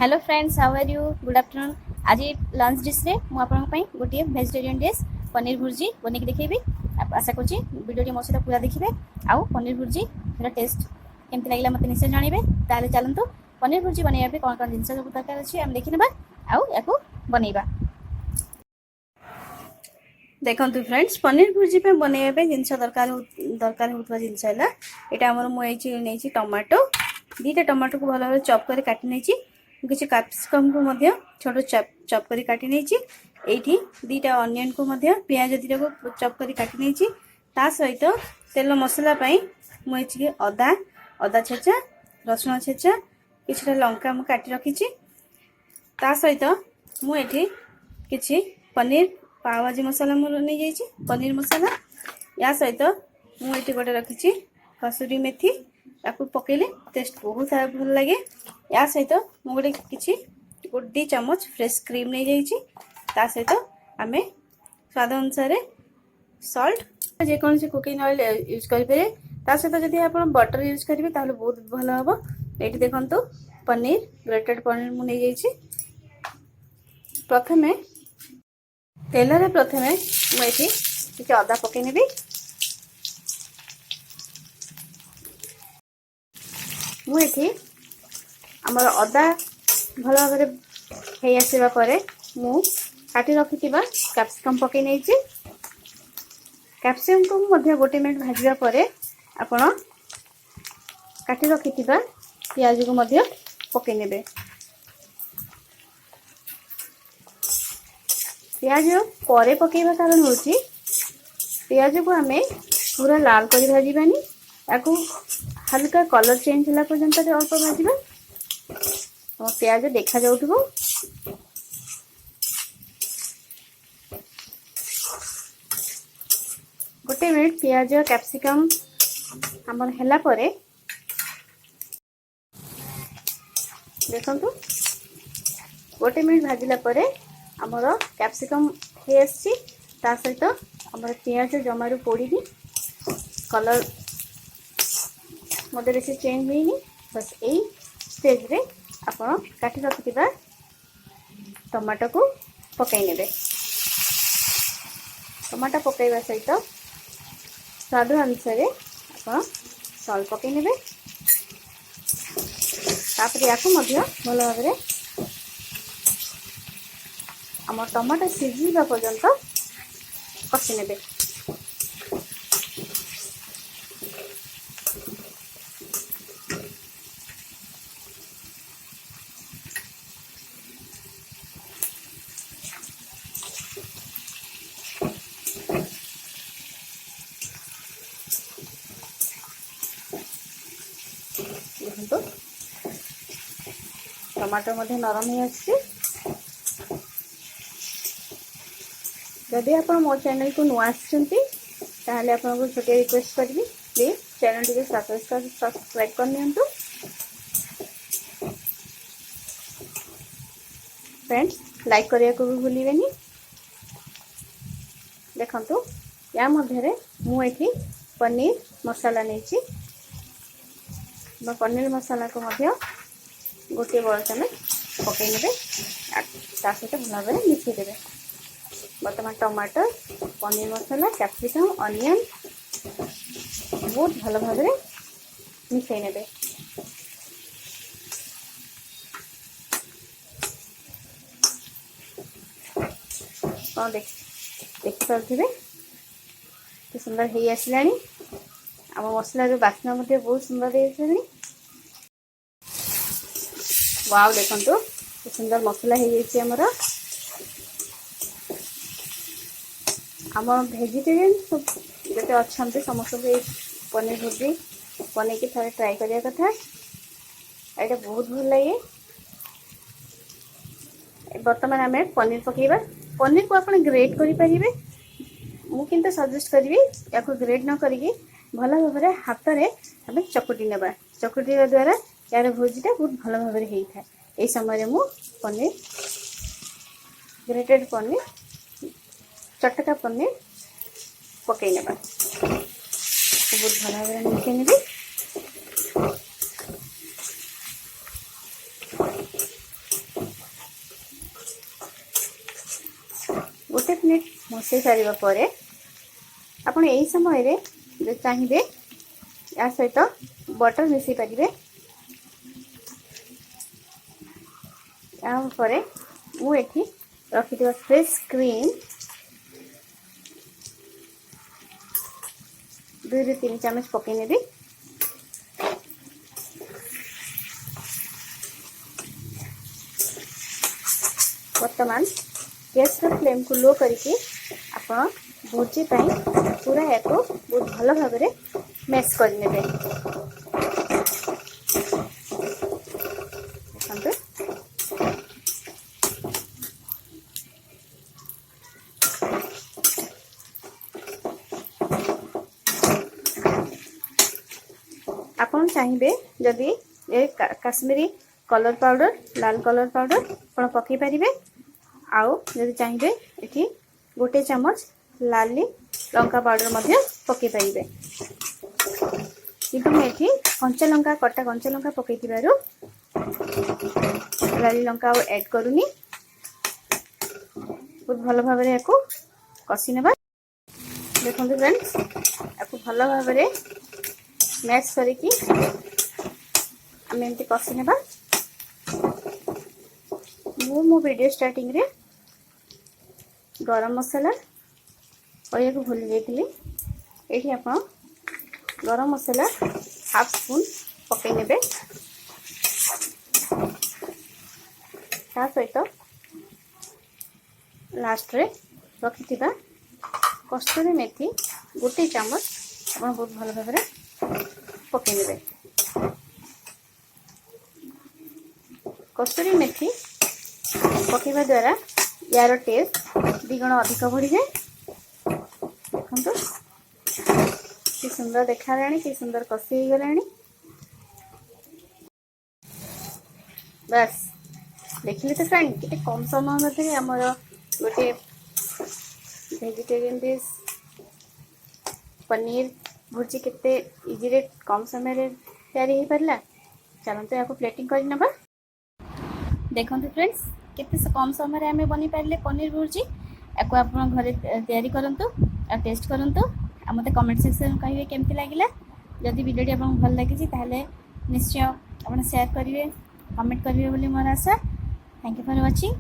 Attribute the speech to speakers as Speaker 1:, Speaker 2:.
Speaker 1: Hello friends, how are you? Good afternoon. आज lunch dish रे मु आपन पई गोटे वेजिटेरियन डिश पनीर भुर्जी बने के देखेबी। आशा करछि वीडियो टी मो सहित पूरा देखिबे। आउ पनीर भुर्जी रा टेस्ट केमति लागला मते निश्चय जानिबे। ताले चलंतु पनीर भुर्जी बनाइबा पे कोन कोन जिंस सब दरकार अछि हम देखिनेबा आउ याकू बनैबा। देखंतु फ्रेंड्स, पनीर भुर्जी पे बनाइबा पे जिंस दरकार होतबा जिंस हैला एटा हमर मु एची नेची टमाटो दीटा टमाटो को भलो चॉप कर काटि नेची। किसी कैप्सिकम को मध्य छोटो चॉप करी काटि नेची। एठी दीटा ऑनियन को मध्य प्याज दीटा को चॉप करी काटि नेची। ता सहित तेल मसला पई मु एची अदा छेचा, रसुन छेचा, किछटा लंका मु काटि रखिची। ता सहित मु एठी किछि पनीर पाव भाजी मसाला मु नै जाईची, पनीर मसाला। या सहित मु एठी गोटे रखिची कसूरी मेथी, याकू पकेले टेस्ट बहुत भल लगे। या सहित मु गोटे किछि गोटी चम्मच फ्रेश क्रीम नै जाईची। ता सहित आमे स्वाद अनुसार सॉल्ट जे कोन से कुकिंग ऑयल यूज करि पारे। ता सहित जदि आपण बटर यूज करिवे ताहले बहुत भलो हबो। एठी देखंतु पनीर ग्रेटेड पनीर मु नै जाईची। प्रथमे तेल रे प्रथमे मु एठी किछि अदा पके नेबी। मु एठी हमर अदा भल भाव हे आसवा परे मु काटी रखिथिबा कैप्सिकम पके नेची। कैप्सिकम को मध्य गोटे मिनट भाजिबा परे आपण काटी रखिथिबा प्याज को मध्य पके नेबे। प्याज परे पकेबा कारण होची प्याज को हमें पूरा लाल करी भाजीबानी, याकू हल्का कलर चेंज होला पर्यंत अल्प भाजीबा। तो प्याज देखा जाउथबो। गोटे मिनट प्याज कैप्सिकम हमर हैला परे देखंतु गोटे मिनट भाजिला परे हमर कैप्सिकम हे आसी। ता सहित हमर प्याज जमारू पोड़ीनी, कलर मधे बेसी चेंज होइनी। बस एई स्टेज रे आपण काटी रखिथिबा टमाटो को पकाई नेबे। टमाटो पकाइबा सहित स्वाद अनुसार आपण सॉल्ट पकाई नेबे। तापर याकू मध्य भल भाव आम टमाटो सिझिबा पर्यंत कषि नेबे। देखो टमाटो मध्य नरम ही आछि। जदि आप मो चैनल को नुआ आछंती ताहले आपन को छोटे रिक्वेस्ट करबी, प्लीज चैनल टी सब्सक्राइब कर नियंतु। फ्रेंड्स, लाइक करिया को भी भूलिबेनी। देखंतु या मध्य रे मु एठी पनीर मसाला नेची। पनीर मसाला को मध्य गोटे बर्तन में पकई नेबे। ता सहित भल भाव मिसई देबे। बर्तमान टमाटर, पनीर मसाला, कैप्सिकम, ऑनियन बहुत भल भाव मिसई नेबे। कौन देखि पारे कि सुंदर हे आसलानी। आम मसला बास्ना मध्य बहुत सुंदर है। वाव, देखंतु सुंदर मसला हो जाइए। आम वेजिटेरियन जो अच्छा समस्त पनीर भुर्जी बन के थे ट्राई करिया कथा। यहाँ बहुत भल लगे। बर्तमान आम पनीर पकेबा। पनीर को आप ग्रेट करें। मु किंतु सजेस्ट करी या ग्रेट न करी भल भाव हाथ में आम चकुटी नेबा। चकुटिया द्वारा यार भुर्जीटा बहुत भल भाव होता है। यही समय मु पनीर ग्रेटेड पनीर चटका पनीर पकई नेबा। बहुत भल भाव मिसई नेबी। मिनिट मसई सारिबा परे आपण एही समय रे जे चाहिए या सहित बटर मिसई पारिबे। या परे मु एठी रखिथिबा फ्रेश क्रीम 2 ରୁ 3 चामच पकई नेबी। वर्तमान गैस फ्लेम को लो करके आपण भुर्जी पूरा या बहुत भल भाव में मैश करने। देखते आपन चाहिए जदि ये काश्मीरी कलर पाउडर लाल कलर पाउडर आप पकई पारे। आउ जदि चाहिए ये गोटे चामच लाली लंका पाउडर मध्य पकई पारे। किंतु मुझे कंचा लंका कटा कंचा लंका पकई लाली लंका ऐड करूनी। बहुत भल भाव में या कषि नेबा। देखो फ्रेंड्स या भल भाव में मैश करके आम एमती कषि नेबा। मो वीडियो स्टार्टिंग रे गरम मसाला कहया भूली जाइए। ये आप गरम मसाला हाफ स्पून पकई नेबे। ता सहित लास्ट रे रखिथिबा कस्तूरी मेथी गोटे चामच आप बहुत भल भाव में पकई नेबे। कस्तूरी मेथी पकईवा द्वारा यार टेस्ट द्विगुण अधिक बढ़ी जाए। देखो कि सुंदर देखा कि सुंदर कषि हो गलानी। बस देखिए तो फ्रेंड कि कम समय मध्य आमर गोटे वेजिटेरियन डिश पनीर भुर्जी केते इजी रे कम समय रे तैयारी हो पारला। चलते या प्लेटिंग कर नबा। देखो फ्रेंड्स केते कम समय आम बनी पारे पनीर भुर्जी। या आप घरे तैयारी करंतु और टेस्ट करंतु। आ मते कमेंट सेक्शन कहिबे केमती लागिला। जदि वीडियो आपन भल लागिछि ताहले निश्चय आपन शेयर करिवे कमेंट करिवे बोली मोर आशा। Thank you for watching.